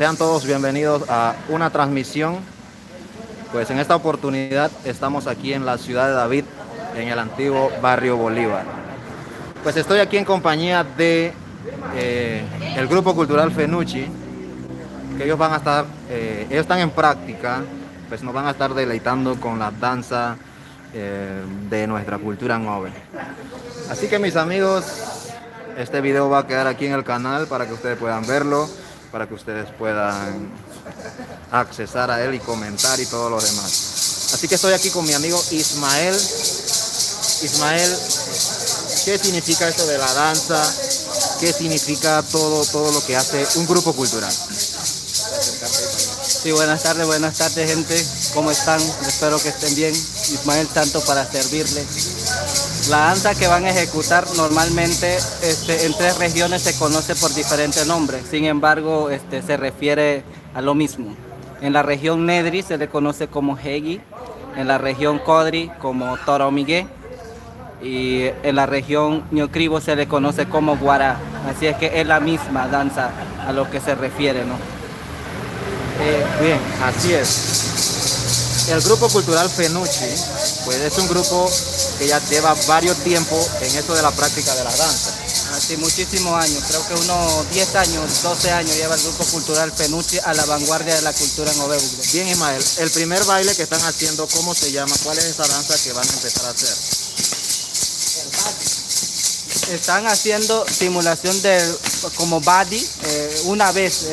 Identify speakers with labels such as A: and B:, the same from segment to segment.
A: Sean todos bienvenidos a una transmisión. Pues en esta oportunidad estamos aquí en la ciudad de David, en el antiguo barrio Bolívar. Pues estoy aquí en compañía de el grupo cultural Fenucci, que ellos van a estar, ellos están en práctica, pues nos van a estar deleitando con la danza de nuestra cultura Ngove. Así que mis amigos, este video va a quedar aquí en el canal para que ustedes puedan verlo, para que ustedes puedan accesar a él y comentar y todo lo demás. Así que estoy aquí con mi amigo Ismael. Ismael, ¿qué significa esto de la danza? ¿Qué significa todo lo que hace un grupo cultural?
B: Sí, buenas tardes gente, ¿cómo están? Espero que estén bien. Ismael Santo para servirle. La danza que van a ejecutar normalmente en tres regiones se conoce por diferentes nombres, sin embargo se refiere a lo mismo. En la región Nedri se le conoce como Hegi, en la región Codri como Toromigué y en la región Ñocribo se le conoce como Guará. Así es que es la misma danza a lo que se refiere, ¿no?
A: Bien, así es. El grupo cultural Fenucci, pues es un grupo que ya lleva varios tiempos en esto de la práctica de la danza.
B: Hace muchísimos años, creo que unos 10 años, 12 años lleva el grupo cultural Fenucci a la vanguardia de la cultura en Ngove.
A: Bien, Ismael, el primer baile que están haciendo, ¿cómo se llama? ¿Cuál es esa danza que van a empezar a hacer?
B: Están haciendo simulación como body, una vez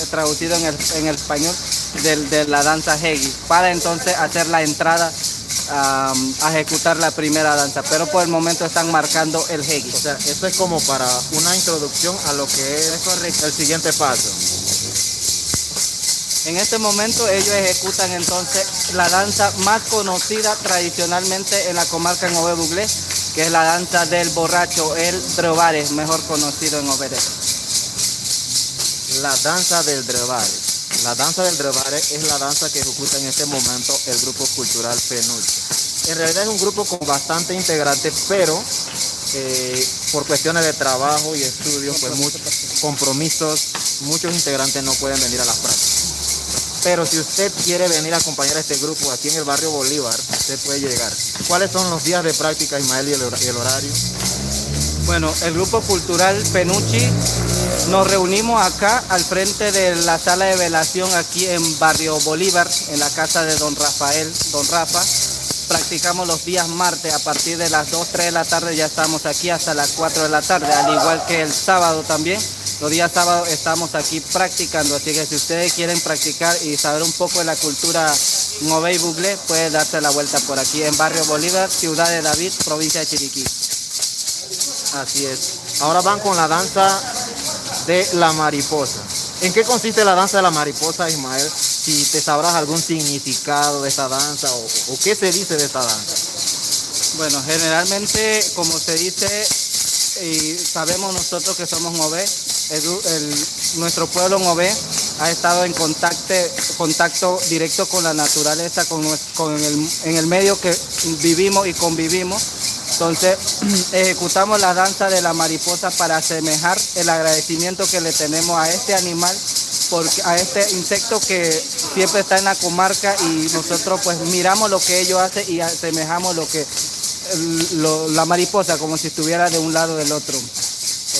B: traducido en el español, de la danza Hegi, para entonces hacer la entrada a ejecutar la primera danza, pero por el momento están marcando el Hegi.
A: O sea, esto es como para una introducción a lo que es el siguiente paso.
B: En este momento ellos ejecutan entonces la danza más conocida tradicionalmente en la comarca Ngove Buglé, que es la danza del borracho, el Drevare, mejor conocido en Ngove.
A: La danza del Drevare. La danza del Drevare es la danza que ejecuta en este momento el grupo cultural Fenucci. En realidad es un grupo con bastante integrantes, pero por cuestiones de trabajo y estudios, pues muchos compromisos, muchos integrantes no pueden venir a las prácticas. Pero si usted quiere venir a acompañar a este grupo aquí en el barrio Bolívar, usted puede llegar. ¿Cuáles son los días de práctica, Ismael, y el horario?
B: Bueno, el grupo cultural Fenucci nos reunimos acá al frente de la sala de velación aquí en barrio Bolívar, en la casa de don Rafael, don Rafa. Practicamos los días martes a partir de las 2, 3 de la tarde, ya estamos aquí hasta las 4 de la tarde, al igual que el sábado también. Los días sábados estamos aquí practicando, así que si ustedes quieren practicar y saber un poco de la cultura Ngove Buglé, pueden darse la vuelta por aquí en barrio Bolívar, ciudad de David, provincia de Chiriquí.
A: Así es. Ahora van con la danza de la mariposa. ¿En qué consiste la danza de la mariposa, Ismael? Si te sabrás algún significado de esta danza o qué se dice de esta danza.
B: Bueno, generalmente, como se dice, y sabemos nosotros que somos Ngove, nuestro pueblo Ngove ha estado en contacto directo con la naturaleza, en el medio que vivimos y convivimos. Entonces ejecutamos la danza de la mariposa para asemejar el agradecimiento que le tenemos a este animal, a este insecto que siempre está en la comarca, y nosotros pues miramos lo que ellos hacen y asemejamos la mariposa como si estuviera de un lado del otro.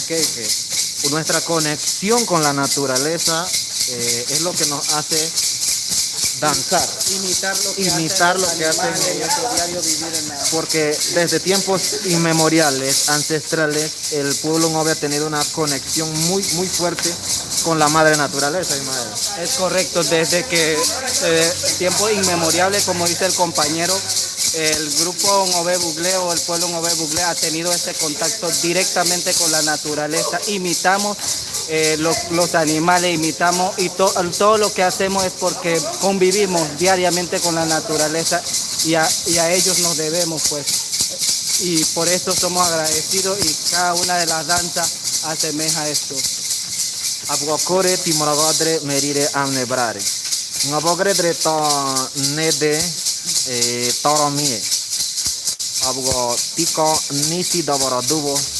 A: Okay. Nuestra conexión con la naturaleza es lo que nos hace danzar, imitar lo que hacen ellos, porque desde tiempos inmemoriales, ancestrales, el pueblo Ngove ha tenido una conexión muy fuerte con la madre naturaleza, Ismael.
B: Es correcto, desde que tiempos inmemoriales, como dice el compañero, el grupo Ngove Buglé o el pueblo Ngove Buglé ha tenido ese contacto directamente con la naturaleza. Imitamos los animales, imitamos, y todo lo que hacemos es porque convivimos diariamente con la naturaleza y a ellos nos debemos, pues. Y por eso somos agradecidos, y cada una de las danzas asemeja esto.
A: Abgokore timoragodre merire amnebrare. Ngabogre to nede toromie. Abgo tiko nisi doboro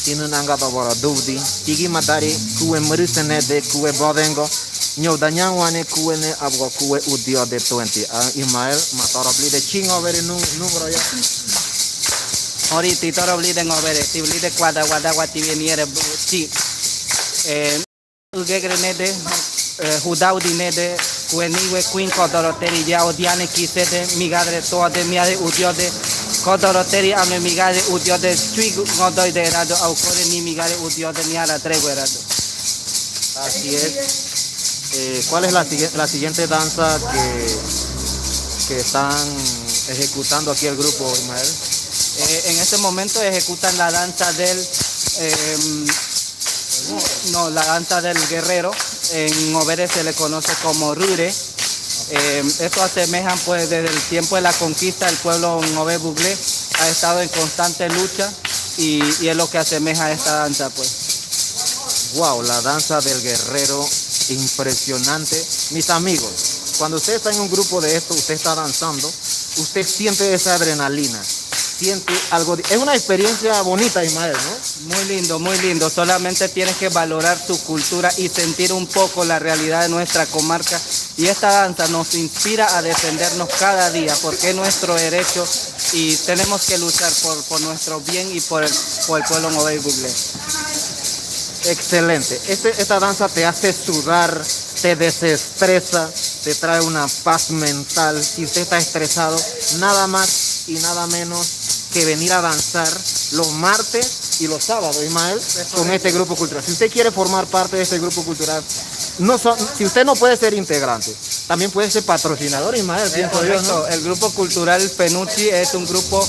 A: tinunanga doboro dubdi. Tigi madari kuwe mruse nede kuwe bodengo. Nyo danyan wane kuene abwa kuwe udio de 20. Ismael matarabli de chingo ver número ya.
B: Ahorita toro bli de ngobere, ti bli de kwada wati veniere ti. Ugegrenede, hudaudinede, kueniwe kuin kodoroteri ya odiane kisede, migadre toade miade udiode, kodoroteri ame migadre udiode, chui godoy de erado, aucore ni migadre udiode ni ara trego erado.
A: Así es. ¿Cuál es la siguiente danza que están ejecutando aquí el grupo, Ismael?
B: En este momento ejecutan la danza del la danza del guerrero. En Obere se le conoce como Rure. Esto asemejan pues desde el tiempo de la conquista el pueblo Ngobé Buglé ha estado en constante lucha y es lo que asemeja a esta danza pues.
A: Wow, la danza del guerrero, impresionante. Mis amigos, cuando usted está en un grupo de esto, usted está danzando, usted siente esa adrenalina, siente algo, es una experiencia bonita, Ismael, ¿no?
B: Muy lindo, solamente tienes que valorar tu cultura y sentir un poco la realidad de nuestra comarca y esta danza nos inspira a defendernos cada día porque es nuestro derecho y tenemos que luchar por nuestro bien y por el pueblo Ngobé Buglé.
A: Excelente. Esta danza te hace sudar, te desestresa, te trae una paz mental. Si usted está estresado, nada más y nada menos que venir a danzar los martes y los sábados, Ismael, con este grupo cultural. Si usted quiere formar parte de este grupo cultural, si usted no puede ser integrante, también puede ser patrocinador, Ismael. Pienso yo, ¿no?
B: El grupo cultural Penuchi es un grupo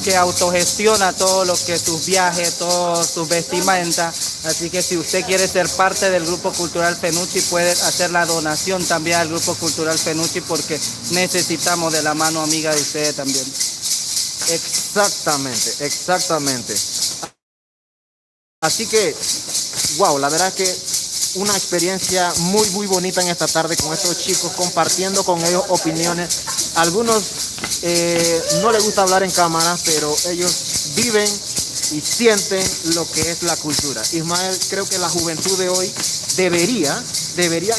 B: que autogestiona todo lo que sus viajes, todas sus vestimentas. Así que si usted quiere ser parte del grupo cultural Penuchi, puede hacer la donación también al grupo cultural Penuchi porque necesitamos de la mano amiga de ustedes también.
A: Exactamente. Así que, wow, la verdad que una experiencia muy bonita en esta tarde con estos chicos, compartiendo con ellos opiniones. Algunos no les gusta hablar en cámara, pero ellos viven y sienten lo que es la cultura. Ismael, creo que la juventud de hoy debería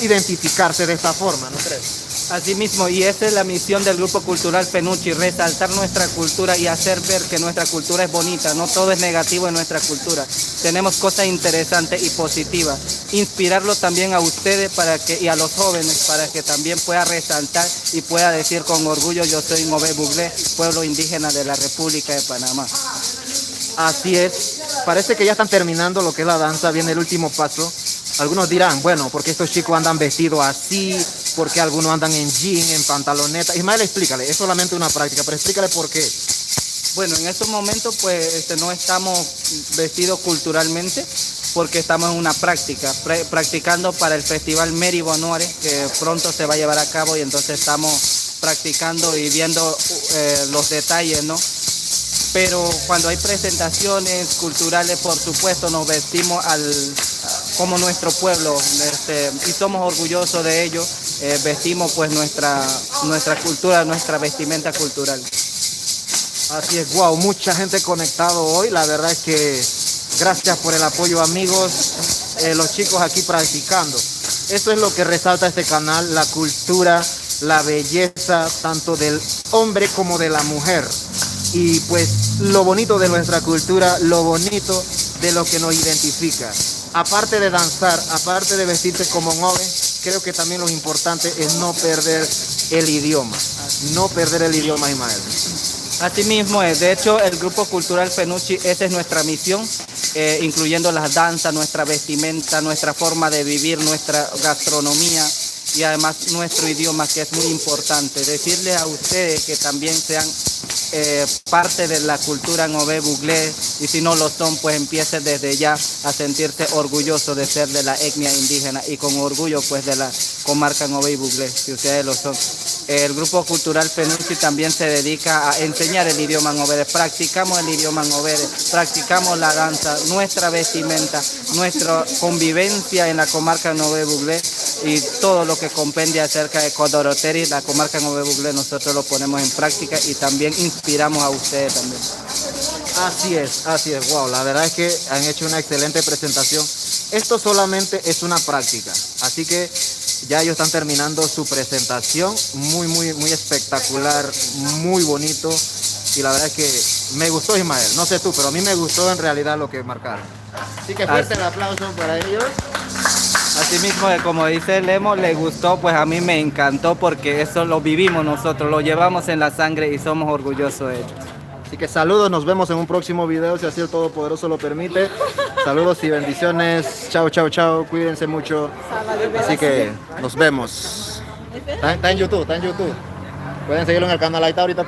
A: identificarse de esta forma, ¿no crees?
B: Así mismo, y esa es la misión del Grupo Cultural Penuchi, resaltar nuestra cultura y hacer ver que nuestra cultura es bonita, no todo es negativo en nuestra cultura. Tenemos cosas interesantes y positivas. Inspirarlo también a ustedes y a los jóvenes para que también pueda resaltar y pueda decir con orgullo, yo soy Ngobé Buglé, pueblo indígena de la República de Panamá.
A: Así es, parece que ya están terminando lo que es la danza, viene el último paso. Algunos dirán, bueno, ¿por qué estos chicos andan vestidos así? ¿Por qué algunos andan en jean, en pantaloneta? Ismael, explícale, es solamente una práctica, pero explícale por qué.
B: Bueno, en estos momentos pues no estamos vestidos culturalmente porque estamos en una práctica, practicando para el Festival Meri Bonore que pronto se va a llevar a cabo y entonces estamos practicando y viendo los detalles, ¿no? Pero cuando hay presentaciones culturales, por supuesto, nos vestimos como nuestro pueblo y somos orgullosos de ello. Vestimos pues nuestra cultura, nuestra vestimenta cultural.
A: Así es, wow, mucha gente conectado hoy. La verdad es que gracias por el apoyo, amigos. Los chicos aquí practicando. Eso es lo que resalta este canal, la cultura, la belleza, tanto del hombre como de la mujer. Y pues lo bonito de nuestra cultura, lo bonito de lo que nos identifica. Aparte de danzar, aparte de vestirse como Ngobé, creo que también lo importante es no perder el idioma. No perder el idioma, Ismael.
B: Así mismo es. De hecho, el Grupo Cultural Penuchi, esa es nuestra misión, incluyendo las danzas, nuestra vestimenta, nuestra forma de vivir, nuestra gastronomía y además nuestro idioma, que es muy importante. Decirles a ustedes que también sean parte de la cultura Ngobé Buglé y si no lo son, pues empiecen desde ya a sentirse orgullosos de ser de la etnia indígena y con orgullo pues de la comarca Ngobé Buglé, si ustedes lo son. El Grupo Cultural Penuchi también se dedica a enseñar el idioma Ngobé, practicamos el idioma Ngobé, practicamos la danza, nuestra vestimenta, nuestra convivencia en la comarca Ngobé Buglé y todo lo que compende acerca de Kodoroteri, la comarca Ngobé Buglé, nosotros lo ponemos en práctica y también inspiramos a ustedes también.
A: Así es, wow, la verdad es que han hecho una excelente presentación. Esto solamente es una práctica, así Así que ya ellos están terminando su presentación, muy espectacular, muy bonito. Y la verdad es que me gustó, Ismael. No sé tú, pero a mí me gustó en realidad lo que marcaron. Así que fuerte el aplauso para ellos.
B: Asimismo, como dice Lemo, le gustó, pues a mí me encantó porque eso lo vivimos nosotros, lo llevamos en la sangre y somos orgullosos de ello.
A: Así que saludos, nos vemos en un próximo video, si así el Todopoderoso lo permite. Saludos y bendiciones. Chao, chao, chao. Cuídense mucho. Así que nos vemos. Está en YouTube, está en YouTube. Pueden seguirlo en el canal, ahí está ahorita.